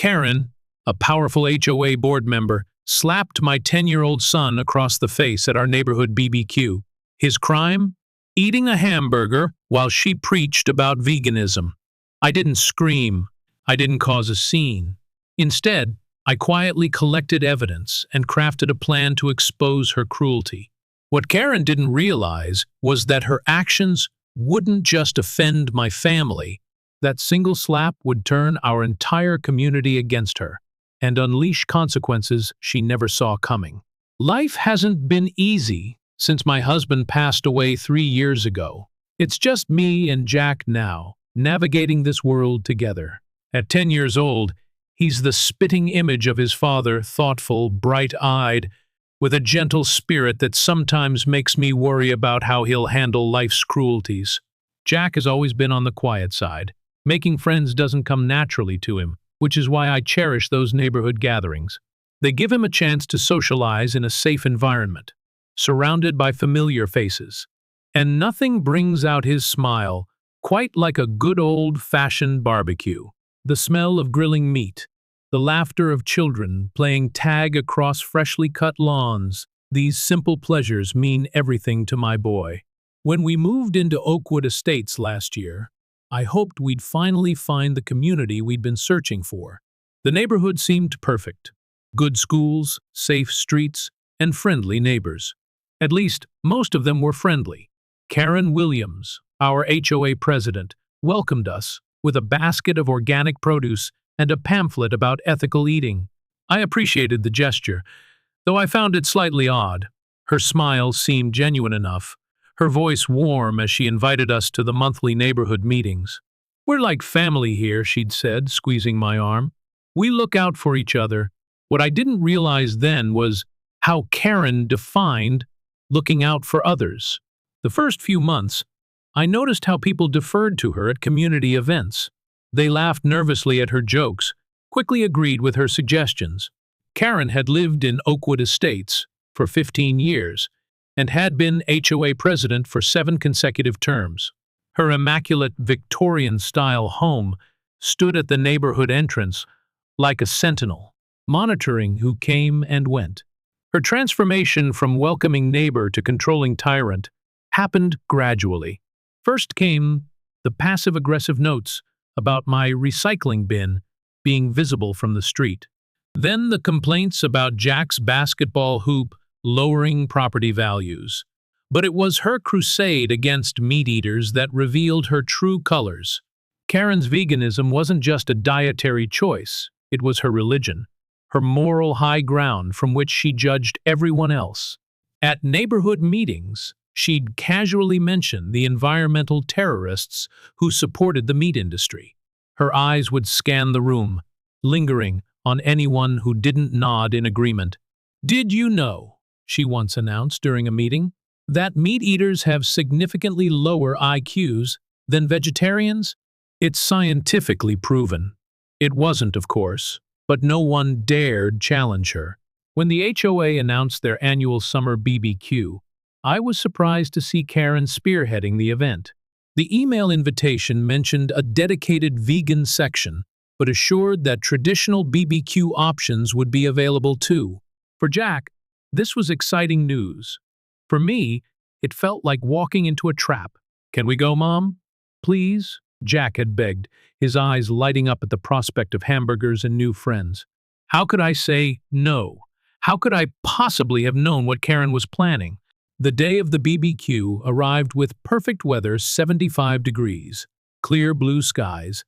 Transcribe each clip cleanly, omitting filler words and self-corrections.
Karen, a powerful HOA board member, slapped my 10-year-old son across the face at our neighborhood BBQ. His crime? Eating a hamburger while she preached about veganism. I didn't scream. I didn't cause a scene. Instead, I quietly collected evidence and crafted a plan to expose her cruelty. What Karen didn't realize was that her actions wouldn't just offend my family. That single slap would turn our entire community against her and unleash consequences she never saw coming. Life hasn't been easy since my husband passed away 3 years ago. It's just me and Jack now, navigating this world together. At 10 years old, he's the spitting image of his father, thoughtful, bright-eyed, with a gentle spirit that sometimes makes me worry about how he'll handle life's cruelties. Jack has always been on the quiet side. Making friends doesn't come naturally to him, which is why I cherish those neighborhood gatherings. They give him a chance to socialize in a safe environment, surrounded by familiar faces. And nothing brings out his smile quite like a good old-fashioned barbecue. The smell of grilling meat, the laughter of children playing tag across freshly cut lawns. These simple pleasures mean everything to my boy. When we moved into Oakwood Estates last year, I hoped we'd finally find the community we'd been searching for. The neighborhood seemed perfect. Good schools, safe streets, and friendly neighbors. At least, most of them were friendly. Karen Williams, our HOA president, welcomed us with a basket of organic produce and a pamphlet about ethical eating. I appreciated the gesture, though I found it slightly odd. Her smile seemed genuine enough, her voice warm as she invited us to the monthly neighborhood meetings. "We're like family here," she'd said, squeezing my arm. "We look out for each other." What I didn't realize then was how Karen defined looking out for others. The first few months, I noticed how people deferred to her at community events. They laughed nervously at her jokes, quickly agreed with her suggestions. Karen had lived in Oakwood Estates for 15 years and had been HOA president for 7 consecutive terms. Her immaculate Victorian-style home stood at the neighborhood entrance like a sentinel, monitoring who came and went. Her transformation from welcoming neighbor to controlling tyrant happened gradually. First came the passive-aggressive notes about my recycling bin being visible from the street. Then the complaints about Jack's basketball hoop lowering property values. But it was her crusade against meat-eaters that revealed her true colors. Karen's veganism wasn't just a dietary choice, it was her religion, her moral high ground from which she judged everyone else. At neighborhood meetings, she'd casually mention the environmental terrorists who supported the meat industry. Her eyes would scan the room, lingering on anyone who didn't nod in agreement. "Did you know," she once announced during a meeting, "that meat eaters have significantly lower IQs than vegetarians? It's scientifically proven." It wasn't, of course, but no one dared challenge her. When the HOA announced their annual summer BBQ, I was surprised to see Karen spearheading the event. The email invitation mentioned a dedicated vegan section, but assured that traditional BBQ options would be available too. For Jack, this was exciting news. For me, it felt like walking into a trap. "Can we go, Mom? Please?" Jack had begged, his eyes lighting up at the prospect of hamburgers and new friends. How could I say no? How could I possibly have known what Karen was planning? The day of the BBQ arrived with perfect weather, 75 degrees, clear blue skies,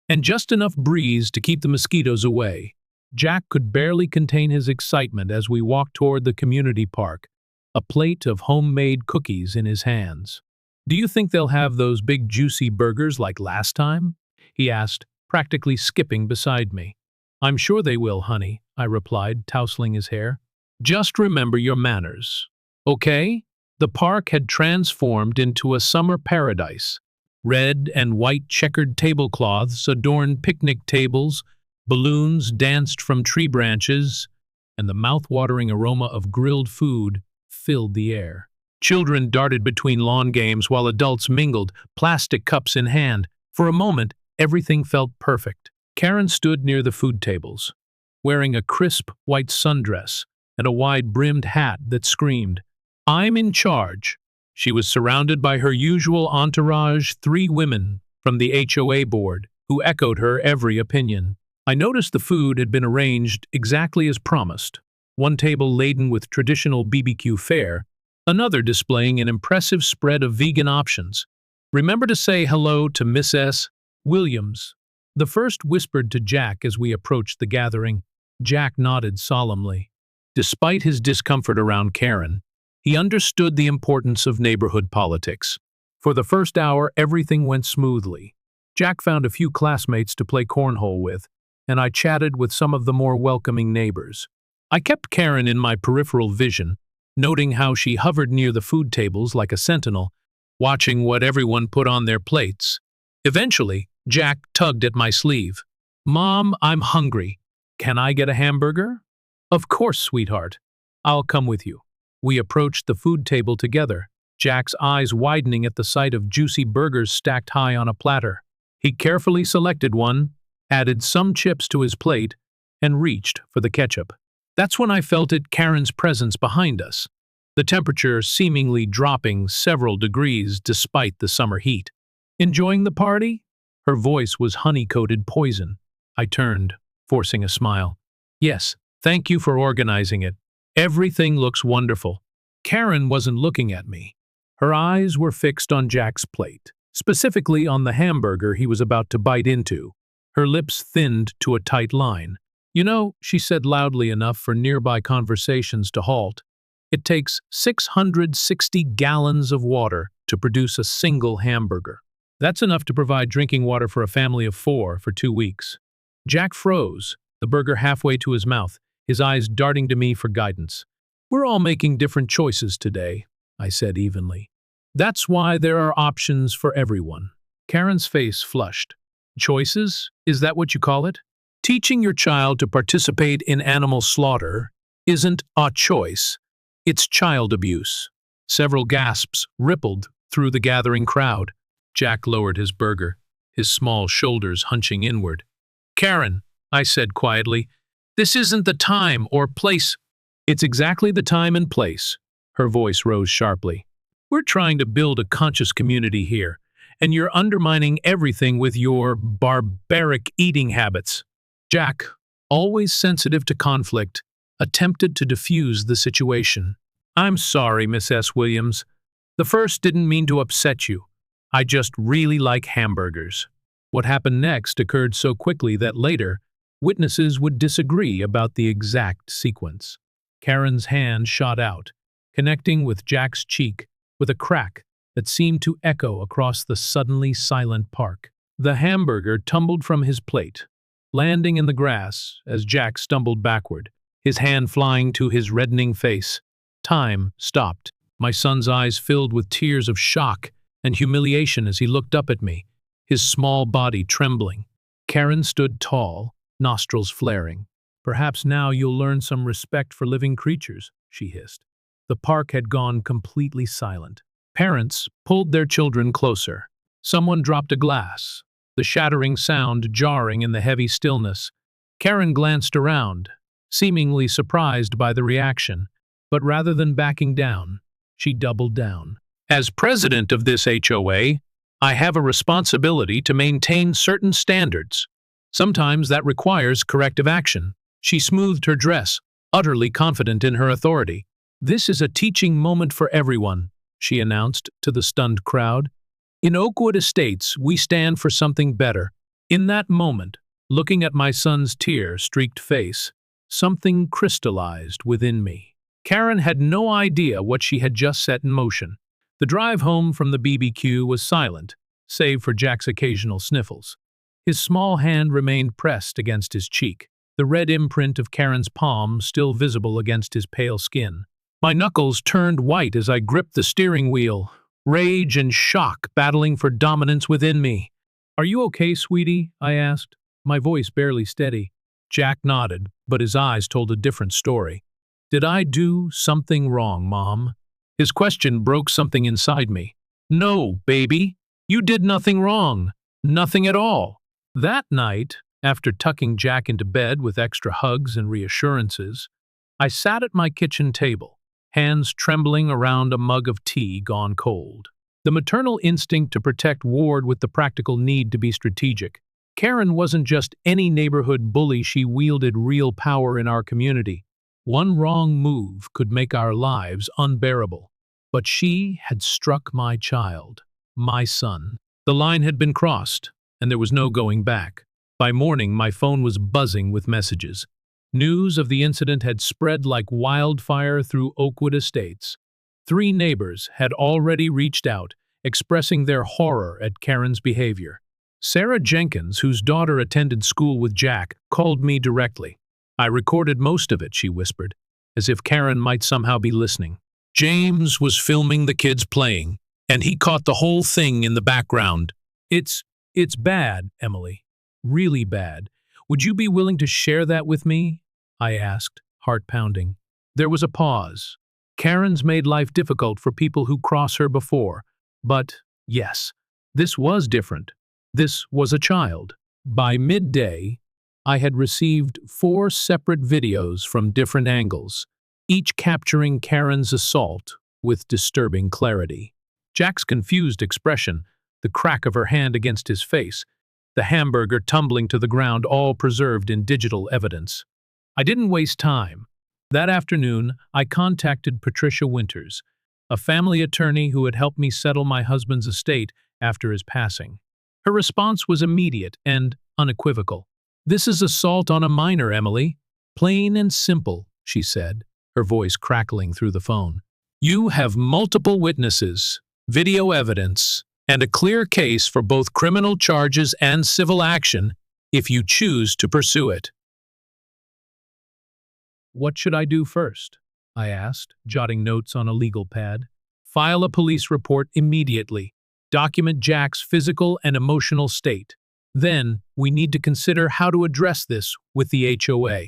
and just enough breeze to keep the mosquitoes away. Jack could barely contain his excitement as we walked toward the community park, a plate of homemade cookies in his hands. "Do you think they'll have those big juicy burgers like last time?" he asked, practically skipping beside me. "I'm sure they will, honey," I replied, tousling his hair. "Just remember your manners. Okay?" The park had transformed into a summer paradise. Red and white checkered tablecloths adorned picnic tables, balloons danced from tree branches, and the mouth-watering aroma of grilled food filled the air. Children darted between lawn games while adults mingled, plastic cups in hand. For a moment, everything felt perfect. Karen stood near the food tables, wearing a crisp white sundress and a wide-brimmed hat that screamed, "I'm in charge." She was surrounded by her usual entourage, 3 women from the HOA board, who echoed her every opinion. I noticed the food had been arranged exactly as promised, one table laden with traditional BBQ fare, another displaying an impressive spread of vegan options. "Remember to say hello to Miss S. Williams," the first whispered to Jack as we approached the gathering. Jack nodded solemnly. Despite his discomfort around Karen, he understood the importance of neighborhood politics. For the first hour, everything went smoothly. Jack found a few classmates to play cornhole with, and I chatted with some of the more welcoming neighbors. I kept Karen in my peripheral vision, noting how she hovered near the food tables like a sentinel, watching what everyone put on their plates. Eventually, Jack tugged at my sleeve. "Mom, I'm hungry. Can I get a hamburger?" "Of course, sweetheart. I'll come with you." We approached the food table together, Jack's eyes widening at the sight of juicy burgers stacked high on a platter. He carefully selected one, added some chips to his plate, and reached for the ketchup. That's when I felt Karen's presence behind us, the temperature seemingly dropping several degrees despite the summer heat. "Enjoying the party?" Her voice was honey-coated poison. I turned, forcing a smile. "Yes, thank you for organizing it. Everything looks wonderful." Karen wasn't looking at me. Her eyes were fixed on Jack's plate, specifically on the hamburger he was about to bite into. Her lips thinned to a tight line. "You know," she said loudly enough for nearby conversations to halt, "it takes 660 gallons of water to produce a single hamburger. That's enough to provide drinking water for a family of 4 for 2 weeks." Jack froze, the burger halfway to his mouth, his eyes darting to me for guidance. "We're all making different choices today," I said evenly. "That's why there are options for everyone." Karen's face flushed. "Choices? Is that what you call it? Teaching your child to participate in animal slaughter isn't a choice. It's child abuse." Several gasps rippled through the gathering crowd. Jack lowered his burger, his small shoulders hunching inward. "Karen," I said quietly, "this isn't the time or place." "It's exactly the time and place." Her voice rose sharply. "We're trying to build a conscious community here, and you're undermining everything with your barbaric eating habits." Jack, always sensitive to conflict, attempted to diffuse the situation. "I'm sorry, Miss S. Williams. The first didn't mean to upset you. I just really like hamburgers." What happened next occurred so quickly that later, witnesses would disagree about the exact sequence. Karen's hand shot out, connecting with Jack's cheek with a crack that seemed to echo across the suddenly silent park. The hamburger tumbled from his plate, landing in the grass as Jack stumbled backward, his hand flying to his reddening face. Time stopped. My son's eyes filled with tears of shock and humiliation as he looked up at me, his small body trembling. Karen stood tall, nostrils flaring. "Perhaps now you'll learn some respect for living creatures," she hissed. The park had gone completely silent. Parents pulled their children closer. Someone dropped a glass, the shattering sound jarring in the heavy stillness. Karen glanced around, seemingly surprised by the reaction, but rather than backing down, she doubled down. "As president of this HOA, I have a responsibility to maintain certain standards. Sometimes that requires corrective action." She smoothed her dress, utterly confident in her authority. "This is a teaching moment for everyone," she announced to the stunned crowd. "In Oakwood Estates, we stand for something better." In that moment, looking at my son's tear-streaked face, something crystallized within me. Karen had no idea what she had just set in motion. The drive home from the BBQ was silent, save for Jack's occasional sniffles. His small hand remained pressed against his cheek, the red imprint of Karen's palm still visible against his pale skin. My knuckles turned white as I gripped the steering wheel, rage and shock battling for dominance within me. "Are you okay, sweetie?" I asked, my voice barely steady. Jack nodded, but his eyes told a different story. "Did I do something wrong, Mom?" His question broke something inside me. "No, baby, you did nothing wrong. Nothing at all." That night, After tucking Jack into bed with extra hugs and reassurances, I sat at my kitchen table, hands trembling around a mug of tea gone cold. The maternal instinct to protect warred with the practical need to be strategic. Karen wasn't just any neighborhood bully, she wielded real power in our community. One wrong move could make our lives unbearable. But she had struck my child, my son. The line had been crossed, and there was no going back. By morning, my phone was buzzing with messages. News of the incident had spread like wildfire through Oakwood Estates. 3 neighbors had already reached out, expressing their horror at Karen's behavior. Sarah Jenkins, whose daughter attended school with Jack, called me directly. I recorded most of it, she whispered, as if Karen might somehow be listening. James was filming the kids playing, and he caught the whole thing in the background. It's bad, Emily. Really bad. Would you be willing to share that with me? I asked, heart pounding. There was a pause. Karen's made life difficult for people who cross her before. But, yes, this was different. This was a child. By midday, I had received 4 separate videos from different angles, each capturing Karen's assault with disturbing clarity. Jack's confused expression, the crack of her hand against his face, the hamburger tumbling to the ground, all preserved in digital evidence. I didn't waste time. That afternoon, I contacted Patricia Winters, a family attorney who had helped me settle my husband's estate after his passing. Her response was immediate and unequivocal. This is assault on a minor, Emily. Plain and simple, she said, her voice crackling through the phone. You have multiple witnesses, video evidence, and a clear case for both criminal charges and civil action if you choose to pursue it. What should I do first? I asked, jotting notes on a legal pad. File a police report immediately. Document Jack's physical and emotional state. Then, we need to consider how to address this with the HOA.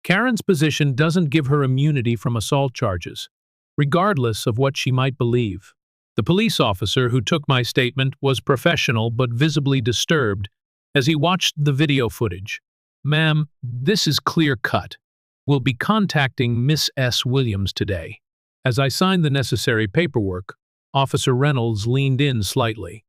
Karen's position doesn't give her immunity from assault charges, regardless of what she might believe. The police officer who took my statement was professional but visibly disturbed as he watched the video footage. Ma'am, this is clear-cut. We'll be contacting Miss S. Williams today. As I signed the necessary paperwork, Officer Reynolds leaned in slightly.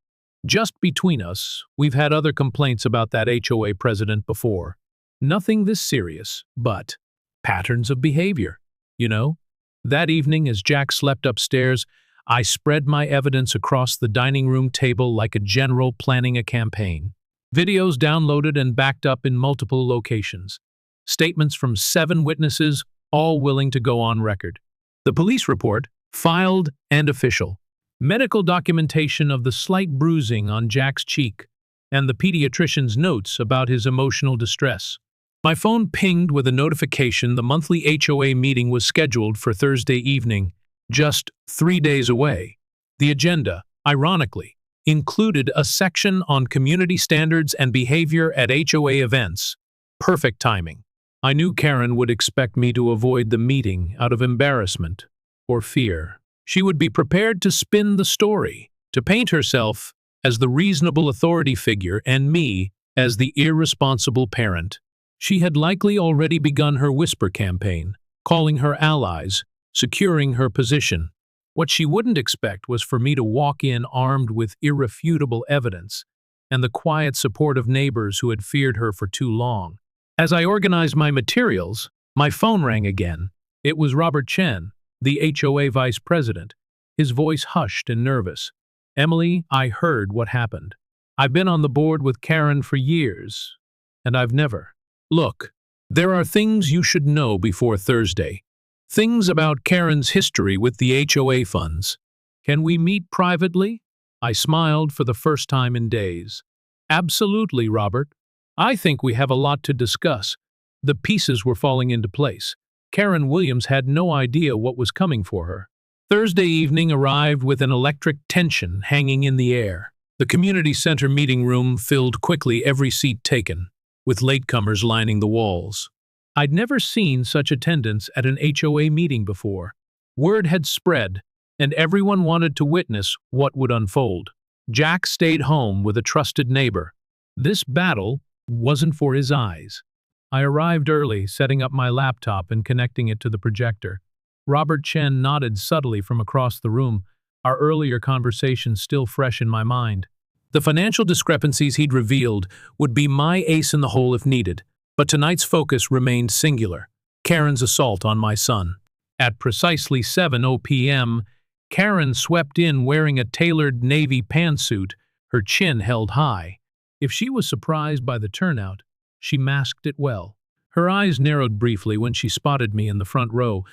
Just between us, we've had other complaints about that HOA president before. Nothing this serious, but patterns of behavior. You know, that evening as Jack slept upstairs, I spread my evidence across the dining room table like a general planning a campaign. Videos downloaded and backed up in multiple locations. Statements from 7 witnesses, all willing to go on record. The police report, filed and official. Medical documentation of the slight bruising on Jack's cheek, and the pediatrician's notes about his emotional distress. My phone pinged with a notification the monthly HOA meeting was scheduled for Thursday evening, just 3 days away. The agenda, ironically, included a section on community standards and behavior at HOA events. Perfect timing. I knew Karen would expect me to avoid the meeting out of embarrassment or fear. She would be prepared to spin the story, to paint herself as the reasonable authority figure and me as the irresponsible parent. She had likely already begun her whisper campaign, calling her allies, securing her position. What she wouldn't expect was for me to walk in armed with irrefutable evidence and the quiet support of neighbors who had feared her for too long. As I organized my materials, my phone rang again. It was Robert Chen, the HOA vice president, his voice hushed and nervous. Emily, I heard what happened. I've been on the board with Karen for years, and I've never. Look, there are things you should know before Thursday. Things about Karen's history with the HOA funds. Can we meet privately? I smiled for the first time in days. Absolutely, Robert. I think we have a lot to discuss. The pieces were falling into place. Karen Williams had no idea what was coming for her. Thursday evening arrived with an electric tension hanging in the air. The community center meeting room filled quickly, every seat taken, with latecomers lining the walls. I'd never seen such attendance at an HOA meeting before. Word had spread, and everyone wanted to witness what would unfold. Jack stayed home with a trusted neighbor. This battle wasn't for his eyes. I arrived early, setting up my laptop and connecting it to the projector. Robert Chen nodded subtly from across the room, our earlier conversation still fresh in my mind. The financial discrepancies he'd revealed would be my ace in the hole if needed, but tonight's focus remained singular: Karen's assault on my son. At precisely 7:00 p.m., Karen swept in wearing a tailored navy pantsuit, her chin held high. If she was surprised by the turnout, she masked it well. Her eyes narrowed briefly when she spotted me in the front row,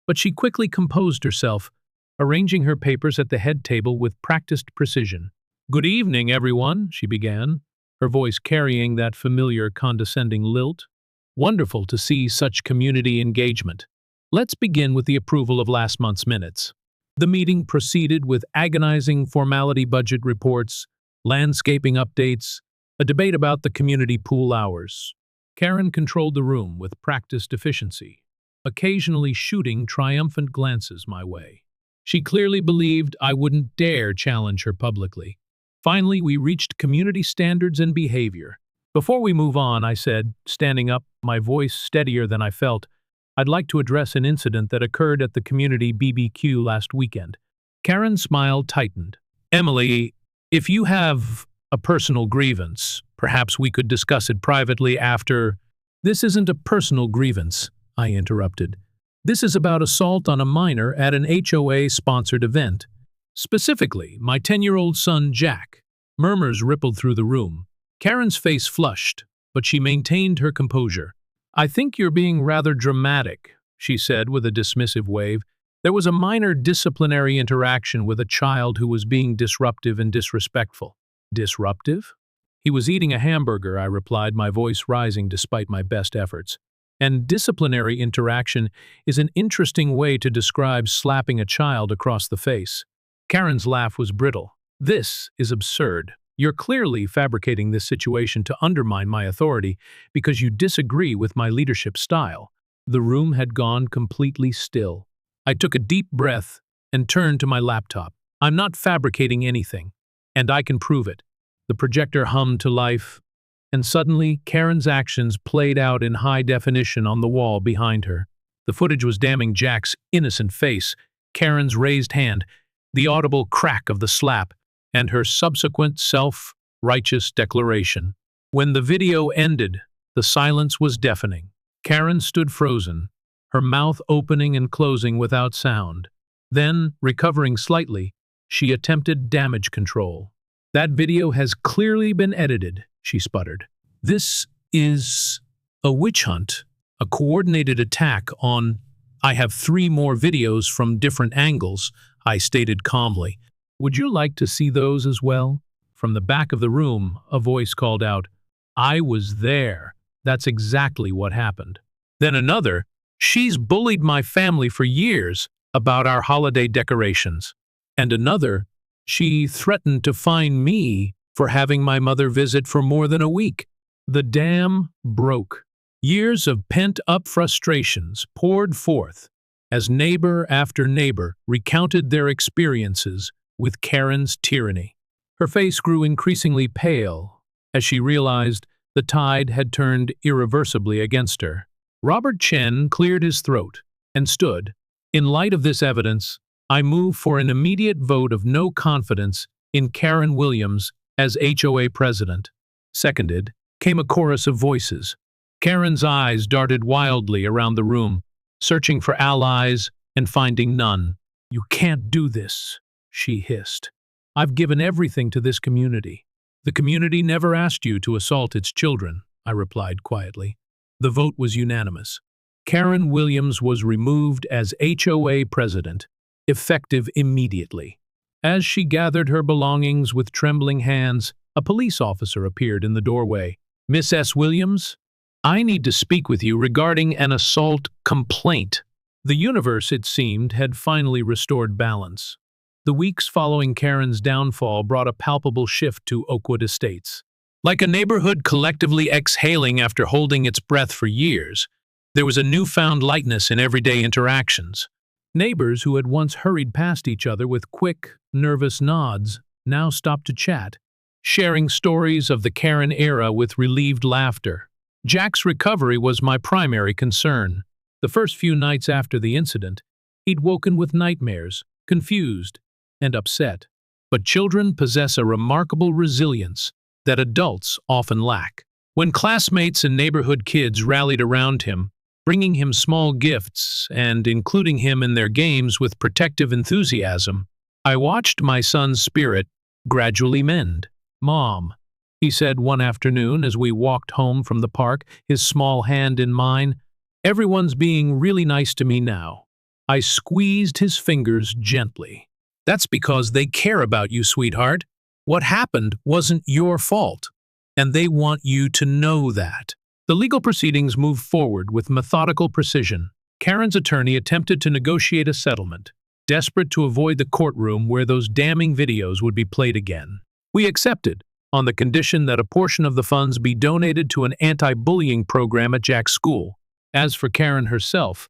but she quickly composed herself, arranging her papers at the head table with practiced precision. "Good evening, everyone," she began, her voice carrying that familiar condescending lilt. "Wonderful to see such community engagement. Let's begin with the approval of last month's minutes." The meeting proceeded with agonizing formality budget reports, landscaping updates, a debate about the community pool hours. Karen controlled the room with practiced efficiency, occasionally shooting triumphant glances my way. She clearly believed I wouldn't dare challenge her publicly. Finally, we reached community standards and behavior. "Before we move on," I said, standing up, my voice steadier than I felt, "I'd like to address an incident that occurred at the community BBQ last weekend." Karen's smile tightened. "Emily, if you have a personal grievance, perhaps we could discuss it privately after—" "This isn't a personal grievance," I interrupted. "This is about assault on a minor at an HOA-sponsored event. Specifically, my 10-year-old son, Jack." Murmurs rippled through the room. Karen's face flushed, but she maintained her composure. "I think you're being rather dramatic," she said with a dismissive wave. "There was a minor disciplinary interaction with a child who was being disruptive and disrespectful." "Disruptive?" "He was eating a hamburger," I replied, my voice rising despite my best efforts. "And disciplinary interaction is an interesting way to describe slapping a child across the face." Karen's laugh was brittle. "This is absurd. You're clearly fabricating this situation to undermine my authority because you disagree with my leadership style." The room had gone completely still. I took a deep breath and turned to my laptop. "I'm not fabricating anything, and I can prove it." The projector hummed to life, and suddenly Karen's actions played out in high definition on the wall behind her. The footage was damning Jack's innocent face, Karen's raised hand, the audible crack of the slap, and her subsequent self-righteous declaration. When the video ended, the silence was deafening. Karen stood frozen, her mouth opening and closing without sound. Then, recovering slightly, she attempted damage control. "That video has clearly been edited," she sputtered. "This is a witch hunt, a coordinated attack on—" "I have 3 more videos from different angles," I stated calmly. "Would you like to see those as well?" From the back of the room, a voice called out, "I was there. That's exactly what happened." Then another, "She's bullied my family for years about our holiday decorations." And another, "She threatened to fine me for having my mother visit for more than a week." The dam broke. Years of pent-up frustrations poured forth as neighbor after neighbor recounted their experiences with Karen's tyranny. Her face grew increasingly pale as she realized the tide had turned irreversibly against her. Robert Chen cleared his throat and stood. "In light of this evidence, I move for an immediate vote of no confidence in Karen Williams as HOA president." Seconded came a chorus of voices. Karen's eyes darted wildly around the room, searching for allies and finding none. "You can't do this," she hissed. "I've given everything to this community." "The community never asked you to assault its children," I replied quietly. The vote was unanimous. Karen Williams was removed as HOA president, effective immediately. As she gathered her belongings with trembling hands, a police officer appeared in the doorway. "Miss S. Williams, I need to speak with you regarding an assault complaint." The universe, it seemed, had finally restored balance. The weeks following Karen's downfall brought a palpable shift to Oakwood Estates. Like a neighborhood collectively exhaling after holding its breath for years, there was a newfound lightness in everyday interactions. Neighbors who had once hurried past each other with quick, nervous nods now stopped to chat, sharing stories of the Karen era with relieved laughter. Jack's recovery was my primary concern. The first few nights after the incident, he'd woken with nightmares, confused, and upset. But children possess a remarkable resilience that adults often lack. When classmates and neighborhood kids rallied around him, bringing him small gifts and including him in their games with protective enthusiasm, I watched my son's spirit gradually mend. "Mom," he said one afternoon as we walked home from the park, his small hand in mine, "everyone's being really nice to me now." I squeezed his fingers gently. "That's because they care about you, sweetheart. What happened wasn't your fault, and they want you to know that." The legal proceedings moved forward with methodical precision. Karen's attorney attempted to negotiate a settlement, desperate to avoid the courtroom where those damning videos would be played again. We accepted, on the condition that a portion of the funds be donated to an anti-bullying program at Jack's school. As for Karen herself,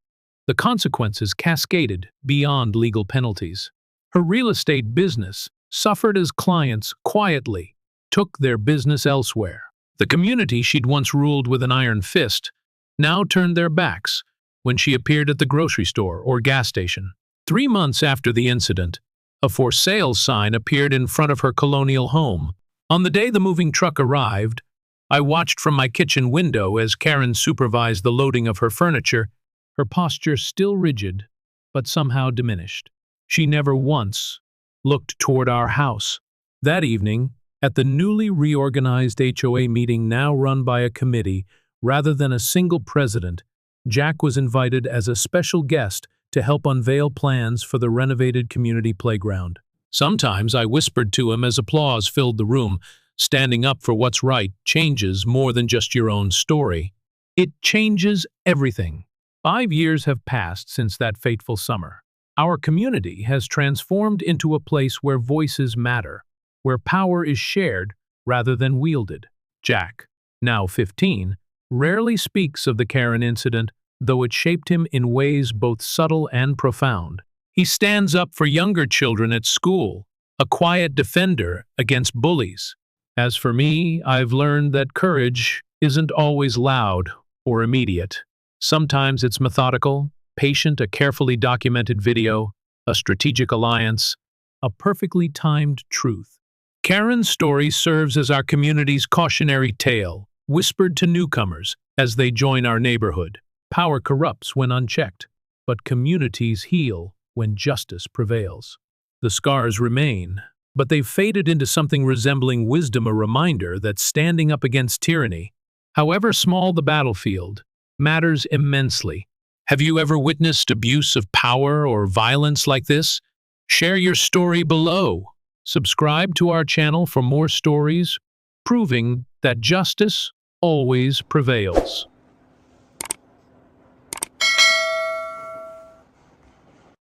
the consequences cascaded beyond legal penalties. Her real estate business suffered as clients quietly took their business elsewhere. The community she'd once ruled with an iron fist now turned their backs when she appeared at the grocery store or gas station. 3 months after the incident, a for sale sign appeared in front of her colonial home. On the day the moving truck arrived, I watched from my kitchen window as Karen supervised the loading of her furniture, her posture still rigid, but somehow diminished. She never once looked toward our house. That evening, at the newly reorganized HOA meeting now run by a committee rather than a single president, Jack was invited as a special guest to help unveil plans for the renovated community playground. Sometimes I whispered to him as applause filled the room, standing up for what's right changes more than just your own story. It changes everything. 5 years have passed since that fateful summer. Our community has transformed into a place where voices matter, where power is shared rather than wielded. Jack, now 15, rarely speaks of the Karen incident, though it shaped him in ways both subtle and profound. He stands up for younger children at school, a quiet defender against bullies. As for me, I've learned that courage isn't always loud or immediate. Sometimes it's methodical, patient, a carefully documented video, a strategic alliance, a perfectly timed truth. Karen's story serves as our community's cautionary tale, whispered to newcomers as they join our neighborhood. Power corrupts when unchecked, but communities heal when justice prevails. The scars remain, but they've faded into something resembling wisdom, a reminder that standing up against tyranny, however small the battlefield, matters immensely. Have you ever witnessed abuse of power or violence like this? Share your story below. Subscribe to our channel for more stories proving that justice always prevails.